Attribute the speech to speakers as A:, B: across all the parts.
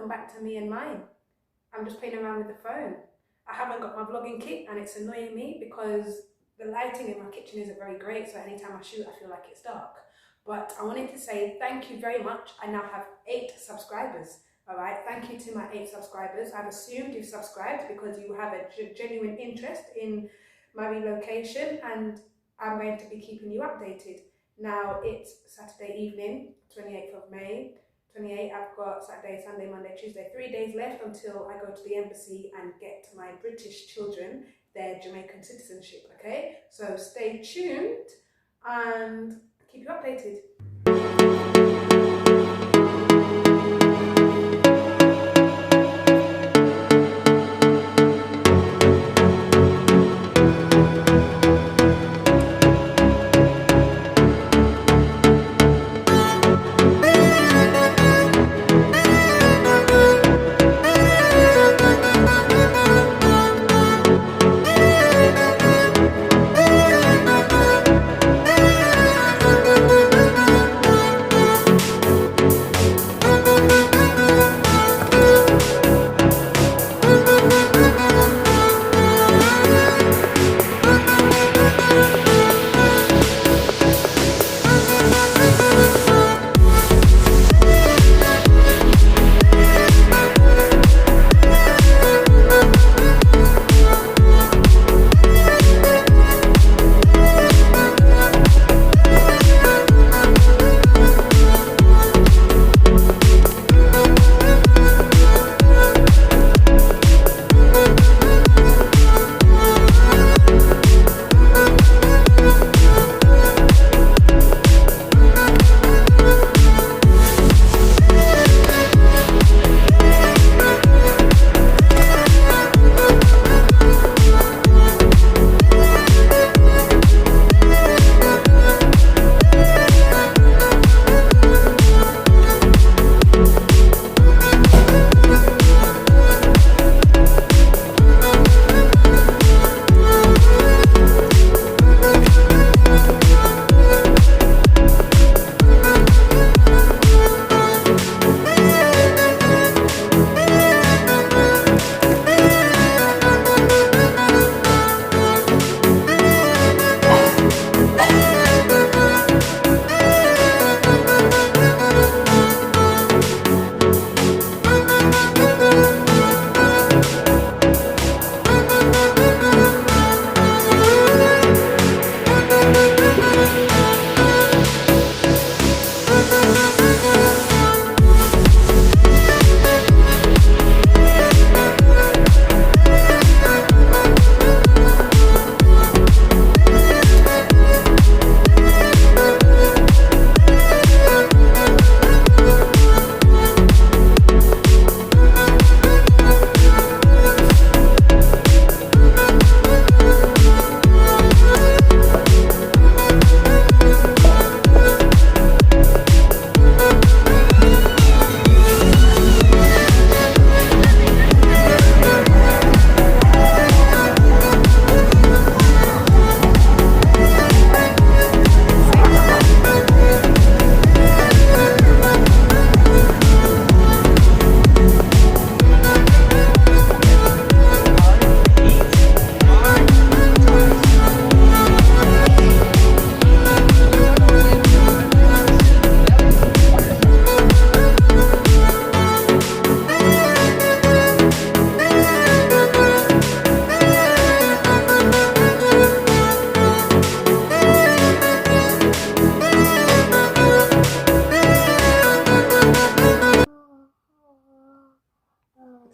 A: come back to me and mine. I'm just playing around with the phone. I haven't got my vlogging kit and it's annoying me because the lighting in my kitchen isn't very great, so anytime I shoot I feel like it's dark. But I wanted to say thank you very much. I now have 8 subscribers. Alright, thank you to my 8 subscribers. I've assumed you've subscribed because you have a genuine interest in my relocation, and I'm going to be keeping you updated. Now it's Saturday evening, 28th of May. 28, I've got Saturday, Sunday, Monday, Tuesday, 3 days left until I go to the embassy and get my British children their Jamaican citizenship, okay? So stay tuned and keep you updated.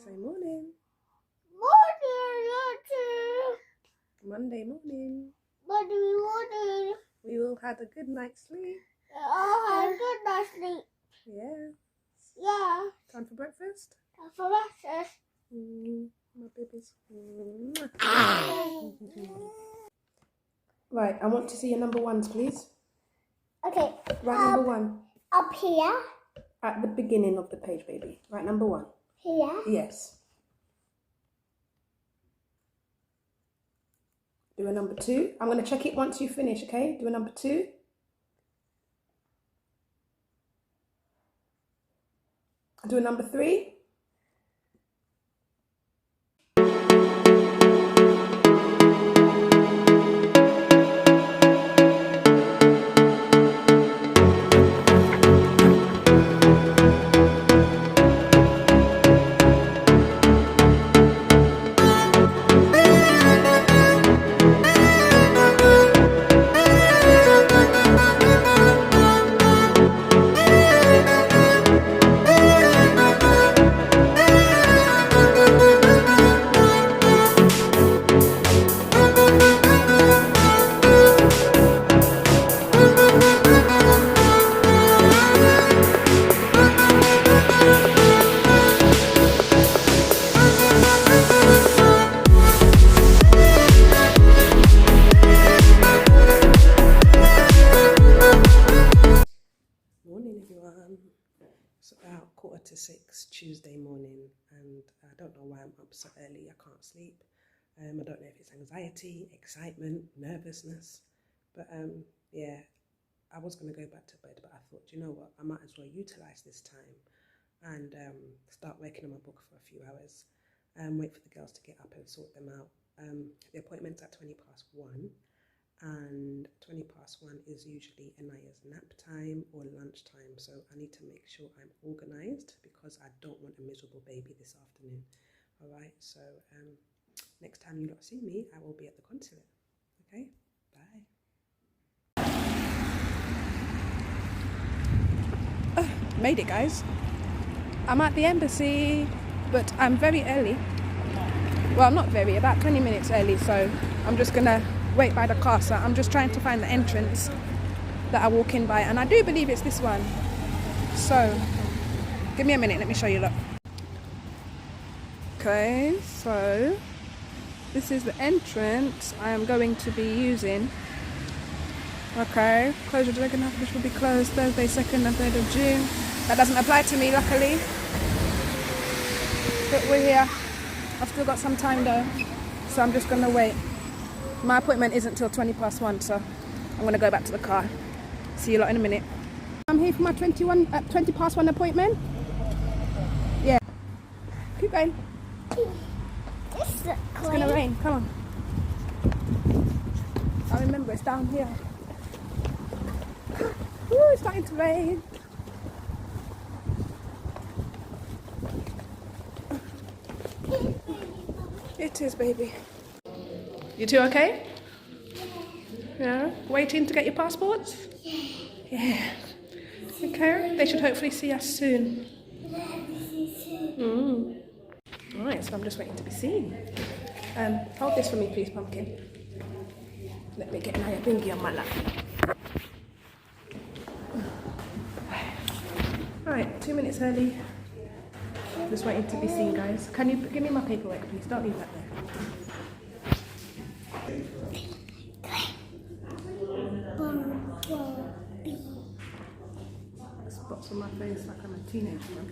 A: Say morning. Monday morning.
B: Monday morning.
A: We all had a good night's sleep.
B: I had a good night's sleep.
A: Yeah.
B: Yeah.
A: Time for breakfast?
B: Time for breakfast.
A: My babies. Right, I want to see your number ones, please.
B: Okay.
A: Right, number 1.
B: Up here.
A: At the beginning of the page, baby. Right, number 1.
B: Here.
A: Yes. Do a number 2. I'm going to check it once you finish, okay? Do a number 2. Do a number 3.
C: It's about 5:45 Tuesday morning, and I don't know why I'm up so early. I can't sleep. I don't know if it's anxiety, excitement, nervousness, but yeah, I was going to go back to bed, but I thought, you know what, I might as well utilize this time and start working on my book for a few hours and wait for the girls to get up and sort them out. The appointment's at 1:20, and 1:20 is usually Anaya's nap time or lunchtime, so I need to make sure I'm organized because I don't want a miserable baby this afternoon. All right, so next time you don't see me, I will be at the consulate. Okay, bye. Made it, guys. I'm at the embassy, but I'm very early. Well, not very, about 20 minutes early, so I'm just gonna wait by the car. So I'm just trying to find the entrance that I walk in by, and I do believe it's this one. So give me a minute, let me show you. Look. Okay, so this is the entrance I am going to be using. Okay, closure the second half, which will be closed Thursday 2nd and 3rd of June. That doesn't apply to me, luckily. But we're here. I've still got some time though, so I'm just gonna wait. My appointment isn't till 1:20, so I'm gonna go back to the car. See you lot in a minute. I'm here for my 1:20 appointment. Yeah. Keep going.
B: It's
C: Gonna rain. Come on. I remember it's down here. Ooh, it's starting to rain. It is, baby. You two okay? Yeah. Waiting to get your passports? Yeah. Okay. They should hopefully see us soon. Alright, so I'm just waiting to be seen. Hold this for me, please, Pumpkin. Let me get Naya Bingy on my lap. Alright, 2 minutes early. Just waiting to be seen, guys. Can you give me my paperwork, please? Don't leave that there. Spots on my face like I'm a teenager, man.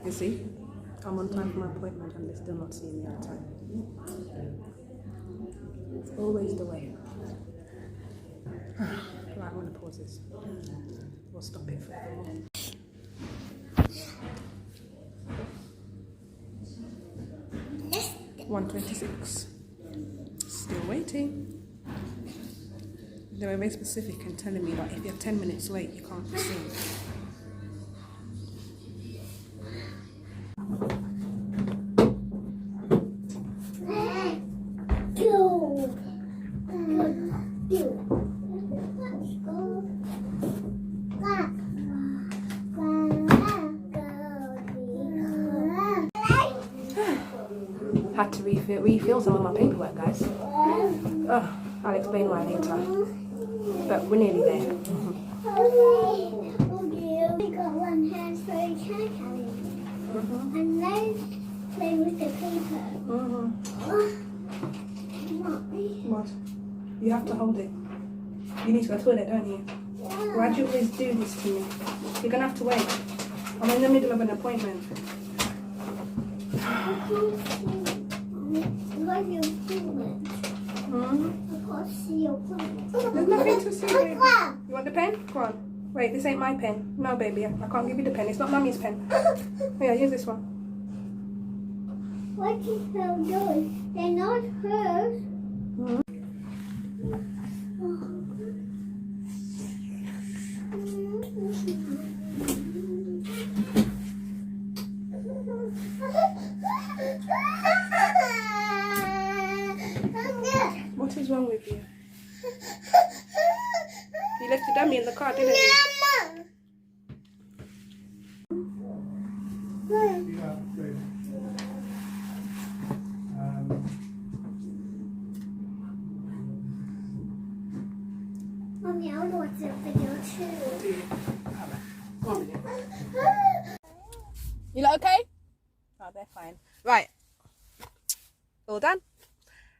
C: You see? I'm on time for my appointment and they're still not seeing me on time. It's always the way. Right, I'm going to pause this. We'll stop it forevermore.
B: Yes.
C: 1:26. Still waiting. They were very specific in telling me that if you're 10 minutes late, you can't be seen. Had to refill some of my paperwork, guys. Oh, I'll explain why later. But we're nearly there.
B: We got one hand for each hand carrying. And then play with the paper.
C: What? You have to hold it. You need to go to the toilet, don't you? Why do you always do this to me? You're gonna have to wait. I'm in the middle of an appointment.
B: What's your appointment? I can't see your appointment.
C: There's nothing to see, baby. You want the pen? Go on. Wait, this ain't my pen. No, baby, I can't give you the pen. It's not Mummy's pen. Here, use this one.
B: What is her doing? They're not hers.
C: What is wrong with you? You left your dummy in the car, didn't you?
B: Mommy, I want to watch the video too.
C: You lot okay? Oh, they're fine. Right. All done.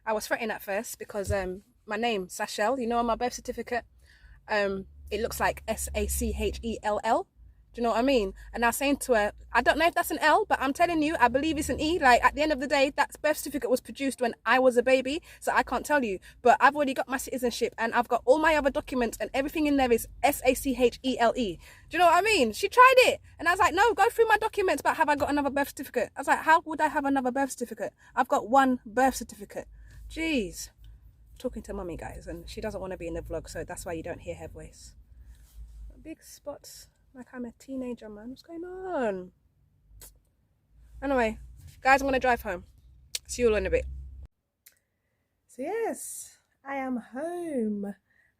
C: I was fretting at first because my name, Sashel, you know, on my birth certificate,
D: it looks like Sachell. Do you know what I mean? And I was saying to her, I don't know if that's an L, but I'm telling you, I believe it's an E. Like, at the end of the day, that birth certificate was produced when I was a baby, so I can't tell you. But I've already got my citizenship, and I've got all my other documents, and everything in there is Sachelle. Do you know what I mean? She tried it, and I was like, no, go through my documents, but have I got another birth certificate? I was like, how would I have another birth certificate? I've got one birth certificate. Jeez. Talking to mummy, guys, and she doesn't want to be in the vlog, so that's why you don't hear her voice. Big spots. Like I'm a teenager, man. What's going on? Anyway, guys, I'm going to drive home. See you all in a bit. So yes, I am home.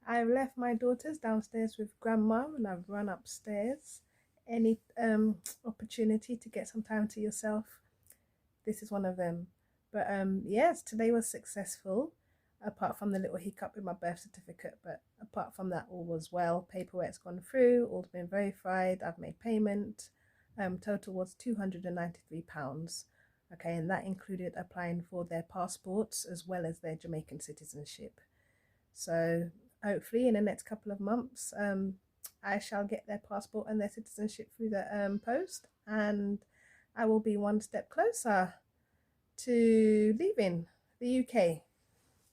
D: I've left my daughters downstairs with grandma and I've run upstairs. Any opportunity to get some time to yourself, this is one of them. But yes, today was successful, apart from the little hiccup with my birth certificate. But apart from that, all was well. Paperwork's gone through, all's been verified, I've made payment. Total was £293. Okay, and that included applying for their passports as well as their Jamaican citizenship. So hopefully in the next couple of months, I shall get their passport and their citizenship through the post, and I will be one step closer to leaving the UK.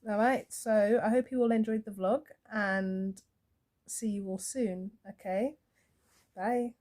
D: All right, so I hope you all enjoyed the vlog and see you all soon. Okay, bye.